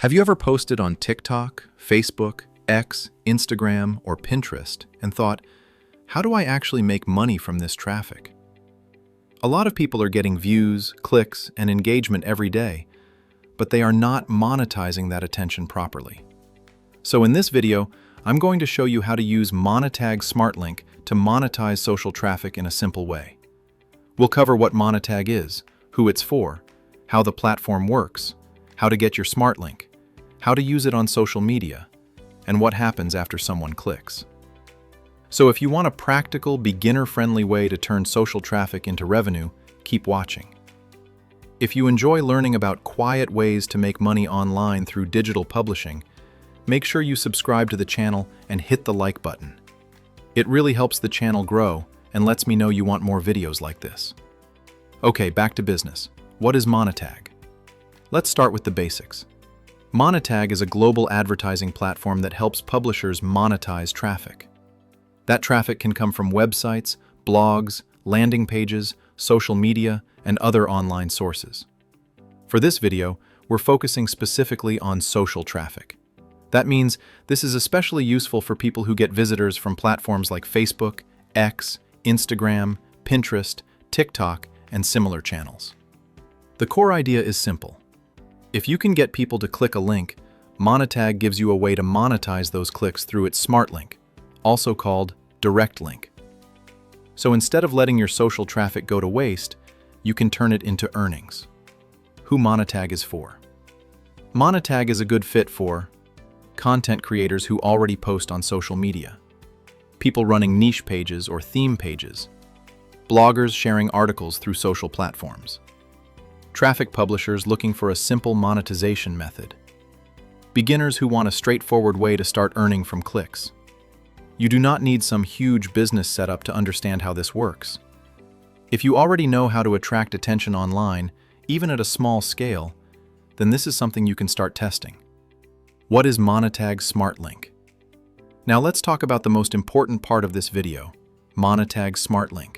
Have you ever posted on TikTok, Facebook, X, Instagram, or Pinterest and thought, how do I actually make money from this traffic? A lot of people are getting views, clicks, and engagement every day, but they are not monetizing that attention properly. So in this video, I'm going to show you how to use Monetag SmartLink to monetize social traffic in a simple way. We'll cover what Monetag is, who it's for, how the platform works, how to get your SmartLink, how to use it on social media, and what happens after someone clicks. So if you want a practical, beginner-friendly way to turn social traffic into revenue, keep watching. If you enjoy learning about quiet ways to make money online through digital publishing, make sure you subscribe to the channel and hit the like button. It really helps the channel grow and lets me know you want more videos like this. Okay, back to business. What is Monetag? Let's start with the basics. Monetag is a global advertising platform that helps publishers monetize traffic. That traffic can come from websites, blogs, landing pages, social media, and other online sources. For this video, we're focusing specifically on social traffic. That means this is especially useful for people who get visitors from platforms like Facebook, X, Instagram, Pinterest, TikTok, and similar channels. The core idea is simple. If you can get people to click a link, Monetag gives you a way to monetize those clicks through its SmartLink, also called direct link. So instead of letting your social traffic go to waste, you can turn it into earnings. Who Monetag is for? Monetag is a good fit for content creators who already post on social media, people running niche pages or theme pages, bloggers sharing articles through social platforms, traffic publishers looking for a simple monetization method, beginners who want a straightforward way to start earning from clicks. You do not need some huge business setup to understand how this works. If you already know how to attract attention online, even at a small scale, then this is something you can start testing. What is Monetag SmartLink? Now let's talk about the most important part of this video, Monetag SmartLink.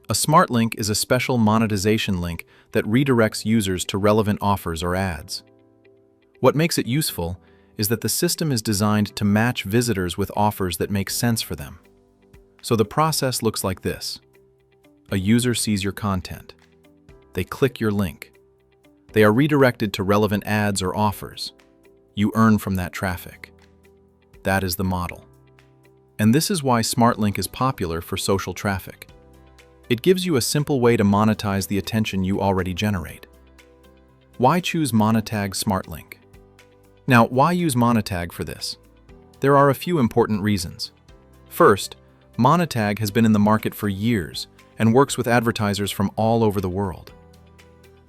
A SmartLink is a special monetization link that redirects users to relevant offers or ads. What makes it useful is that the system is designed to match visitors with offers that make sense for them. So the process looks like this. A user sees your content. They click your link. They are redirected to relevant ads or offers. You earn from that traffic. That is the model. And this is why SmartLink is popular for social traffic. It gives you a simple way to monetize the attention you already generate. Why choose Monetag SmartLink? Now, why use Monetag for this? There are a few important reasons. First, Monetag has been in the market for years and works with advertisers from all over the world.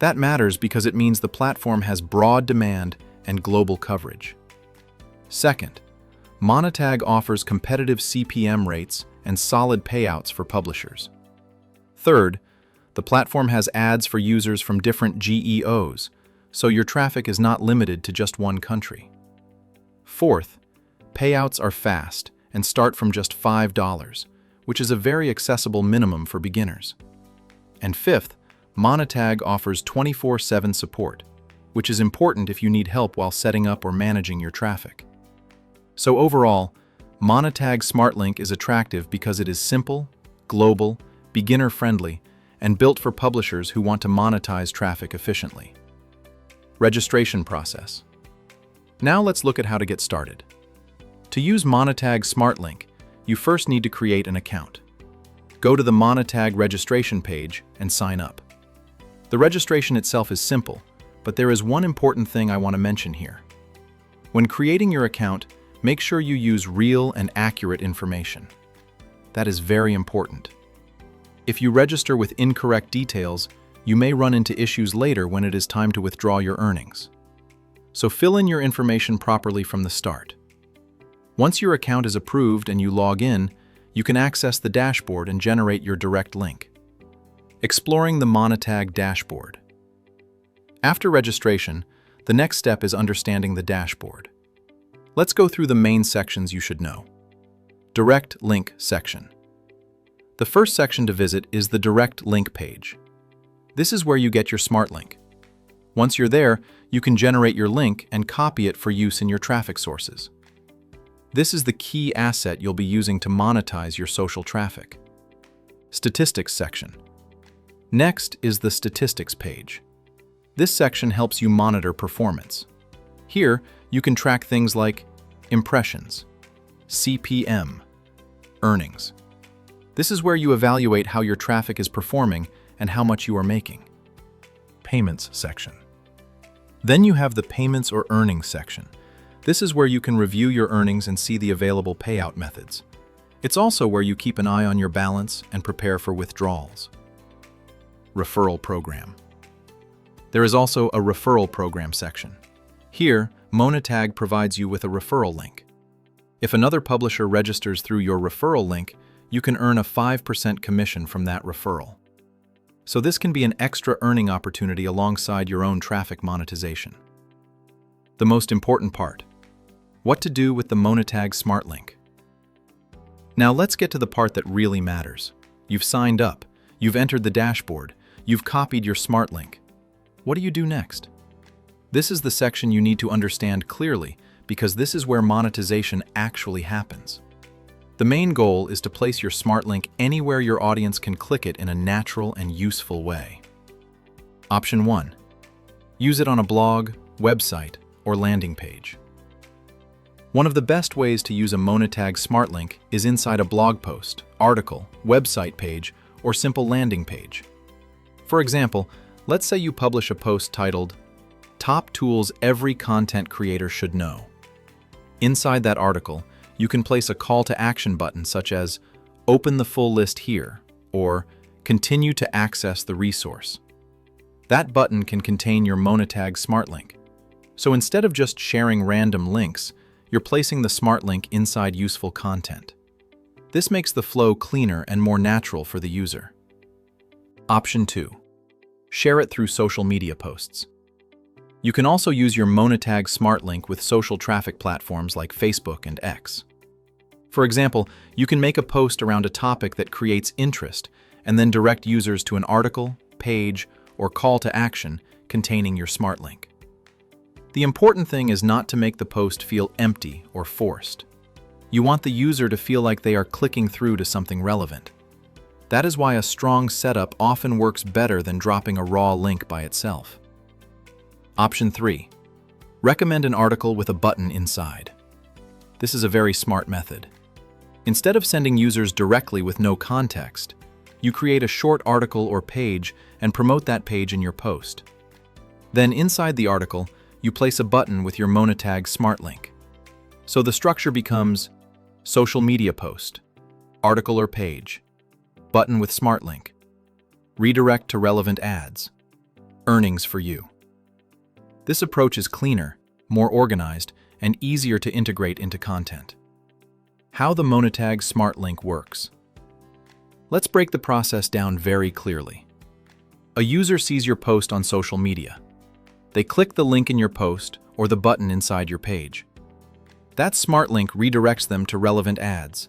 That matters because it means the platform has broad demand and global coverage. Second, Monetag offers competitive CPM rates and solid payouts for publishers. Third, the platform has ads for users from different GEOs, so your traffic is not limited to just one country. Fourth, payouts are fast and start from just $5, which is a very accessible minimum for beginners. And fifth, Monetag offers 24/7 support, which is important if you need help while setting up or managing your traffic. So overall, Monetag SmartLink is attractive because it is simple, global, beginner-friendly, and built for publishers who want to monetize traffic efficiently. Registration process. Now let's look at how to get started. To use Monetag SmartLink, you first need to create an account. Go to the Monetag registration page and sign up. The registration itself is simple, but there is one important thing I want to mention here. When creating your account, make sure you use real and accurate information. That is very important. If you register with incorrect details, you may run into issues later when it is time to withdraw your earnings. So fill in your information properly from the start. Once your account is approved and you log in, you can access the dashboard and generate your direct link. Exploring the Monetag dashboard. After registration, the next step is understanding the dashboard. Let's go through the main sections you should know. Direct link section. The first section to visit is the direct link page. This is where you get your SmartLink. Once you're there, you can generate your link and copy it for use in your traffic sources. This is the key asset you'll be using to monetize your social traffic. Statistics section. Next is the statistics page. This section helps you monitor performance. Here, you can track things like impressions, CPM, earnings. This is where you evaluate how your traffic is performing and how much you are making. Payments section. Then you have the payments or earnings section. This is where you can review your earnings and see the available payout methods. It's also where you keep an eye on your balance and prepare for withdrawals. Referral program. There is also a referral program section. Here, Monetag provides you with a referral link. If another publisher registers through your referral link, you can earn a 5% commission from that referral. So this can be an extra earning opportunity alongside your own traffic monetization. The most important part: what to do with the Monetag Smart Link. Now let's get to the part that really matters. You've signed up, you've entered the dashboard, you've copied your Smart Link. What do you do next? This is the section you need to understand clearly, because this is where monetization actually happens. The main goal is to place your Smart Link anywhere your audience can click it in a natural and useful way. Option 1. Use it on a blog, website, or landing page. One of the best ways to use a Monetag Smart Link is inside a blog post, article, website page, or simple landing page. For example, let's say you publish a post titled, "Top Tools Every Content Creator Should Know." Inside that article, you can place a call to action button such as, "Open the full list here," or "Continue to access the resource." That button can contain your Monetag Smart Link. So instead of just sharing random links, you're placing the Smart Link inside useful content. This makes the flow cleaner and more natural for the user. Option 2. Share it through social media posts. You can also use your Monetag Smart Link with social traffic platforms like Facebook and X. For example, you can make a post around a topic that creates interest and then direct users to an article, page, or call to action containing your Smart Link. The important thing is not to make the post feel empty or forced. You want the user to feel like they are clicking through to something relevant. That is why a strong setup often works better than dropping a raw link by itself. Option 3. Recommend an article with a button inside. This is a very smart method. Instead of sending users directly with no context, you create a short article or page and promote that page in your post. Then inside the article, you place a button with your Monetag Smart Link. So the structure becomes social media post, article or page, button with Smart Link, redirect to relevant ads, earnings for you. This approach is cleaner, more organized, and easier to integrate into content. How the Monetag Smart Link works. Let's break the process down very clearly. A user sees your post on social media. They click the link in your post or the button inside your page. That Smart Link redirects them to relevant ads.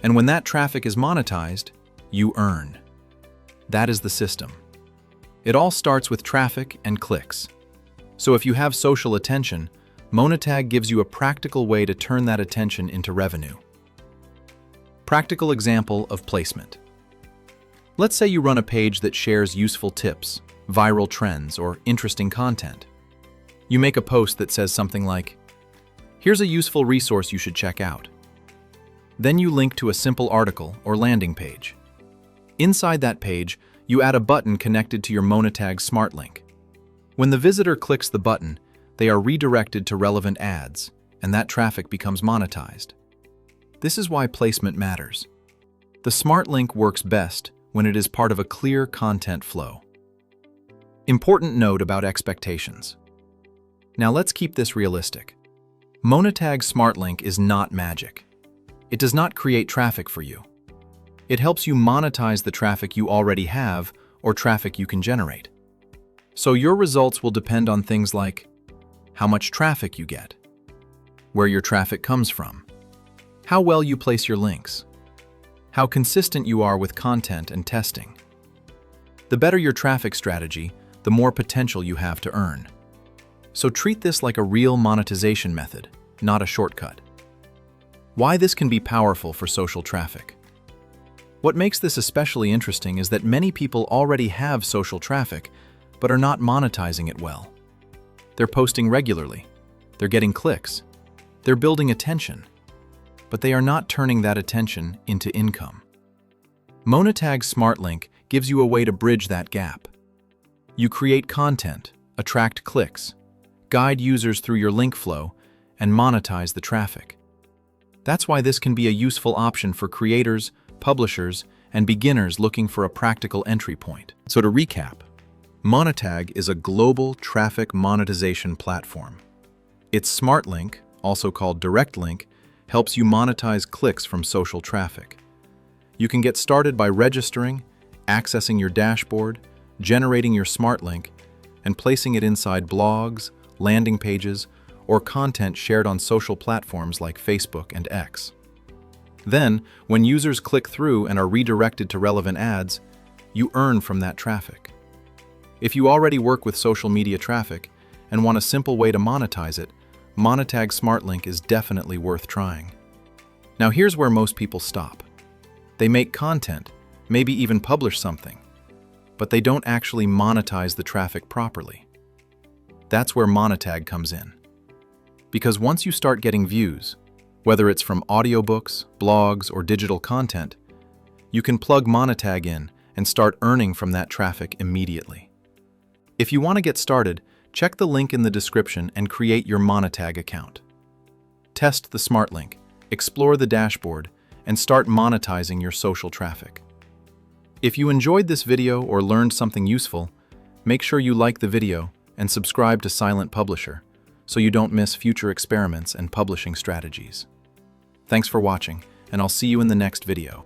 And when that traffic is monetized, you earn. That is the system. It all starts with traffic and clicks. So if you have social attention, Monetag gives you a practical way to turn that attention into revenue. Practical example of placement. Let's say you run a page that shares useful tips, viral trends, or interesting content. You make a post that says something like, "Here's a useful resource you should check out." Then you link to a simple article or landing page. Inside that page, you add a button connected to your Monetag Smart Link. When the visitor clicks the button, they are redirected to relevant ads, and that traffic becomes monetized. This is why placement matters. The Smart Link works best when it is part of a clear content flow. Important note about expectations. Now let's keep this realistic. Monetag Smart Link is not magic. It does not create traffic for you. It helps you monetize the traffic you already have or traffic you can generate. So your results will depend on things like how much traffic you get, where your traffic comes from, how well you place your links, how consistent you are with content and testing. The better your traffic strategy, the more potential you have to earn. So treat this like a real monetization method, not a shortcut. Why this can be powerful for social traffic. What makes this especially interesting is that many people already have social traffic, but are not monetizing it well. They're posting regularly, they're getting clicks, they're building attention, but they are not turning that attention into income. Monetag Smart Link gives you a way to bridge that gap. You create content, attract clicks, guide users through your link flow, and monetize the traffic. That's why this can be a useful option for creators, publishers, and beginners looking for a practical entry point. So to recap, Monetag is a global traffic monetization platform. Its Smart Link, also called Direct Link, helps you monetize clicks from social traffic. You can get started by registering, accessing your dashboard, generating your Smart Link, and placing it inside blogs, landing pages, or content shared on social platforms like Facebook and X. Then, when users click through and are redirected to relevant ads, you earn from that traffic. If you already work with social media traffic and want a simple way to monetize it, Monetag Smart Link is definitely worth trying. Now here's where most people stop. They make content, maybe even publish something, but they don't actually monetize the traffic properly. That's where Monetag comes in. Because once you start getting views, whether it's from audiobooks, blogs, or digital content, you can plug Monetag in and start earning from that traffic immediately. If you want to get started, check the link in the description and create your Monetag account. Test the Smart Link, explore the dashboard, and start monetizing your social traffic. If you enjoyed this video or learned something useful, make sure you like the video and subscribe to Silent Publisher so you don't miss future experiments and publishing strategies. Thanks for watching, and I'll see you in the next video.